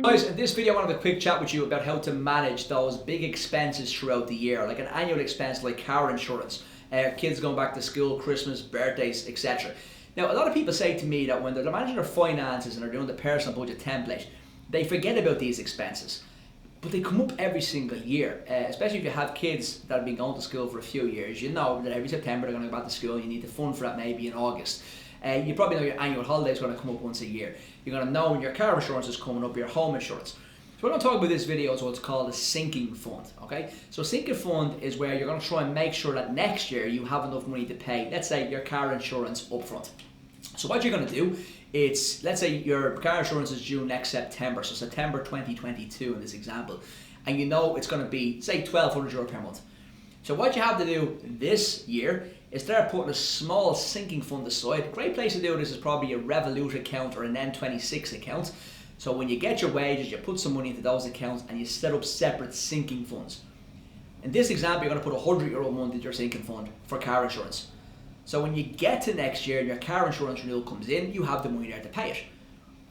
Guys, in this video I want to have a quick chat with you about how to manage those big expenses throughout the year, like an annual expense like car insurance, kids going back to school, Christmas, birthdays, etc. Now, a lot of people say to me that when they're managing their finances and they're doing the personal budget template, they forget about these expenses. But they come up every single year, especially if you have kids that have been going to school for a few years. You know that every September they're going to go back to school, you need to fund for that maybe in August. You probably know your annual holiday is going to come up once a year. You're going to know when your car insurance is coming up, your home insurance. So we're going to talk about this video is what's called a sinking fund. Okay, so a sinking fund is where you're going to try and make sure that next year you have enough money to pay, let's say, your car insurance up front. So what you're going to do, it's, let's say your car insurance is due next September, so September 2022 in this example, and you know it's going to be, say, €1,200 per month. So what you have to do this year is start putting a small sinking fund aside. A great place to do this is probably a Revolut account or an N26 account. So when you get your wages, you put some money into those accounts and you set up separate sinking funds. In this example, you're going to put €100 a month into your sinking fund for car insurance. So when you get to next year and your car insurance renewal comes in, you have the money there to pay it.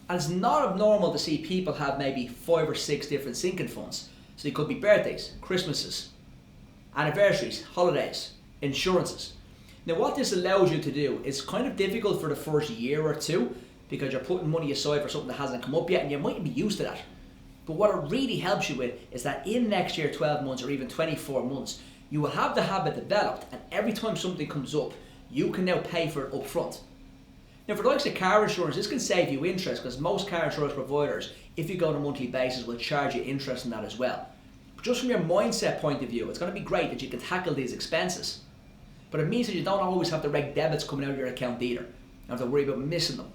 And it's not abnormal to see people have maybe 5 or 6 different sinking funds. So it could be birthdays, Christmases, anniversaries, holidays, insurances. Now what this allows you to do is kind of difficult for the first year or two because you're putting money aside for something that hasn't come up yet and you might be used to that. But what it really helps you with is that in next year 12 months or even 24 months, you will have the habit developed and every time something comes up, you can now pay for it up front. Now for the likes of car insurance, this can save you interest because most car insurance providers, if you go on a monthly basis, will charge you interest in that as well. But just from your mindset point of view, it's going to be great that you can tackle these expenses. But it means that you don't always have the reg debits coming out of your account either. You don't have to worry about missing them.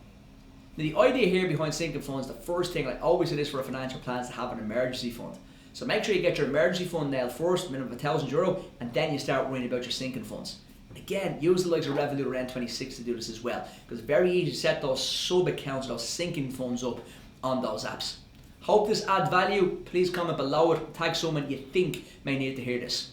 Now the idea here behind sinking funds, the first thing, like always it is for a financial plan, is to have an emergency fund. So make sure you get your emergency fund nailed first, minimum of €1,000, and then you start worrying about your sinking funds. Again, use the likes of Revolut or N26 to do this as well, because it's very easy to set those sub accounts, those sinking funds up on those apps. Hope this adds value. Please comment below it, tag someone you think may need to hear this.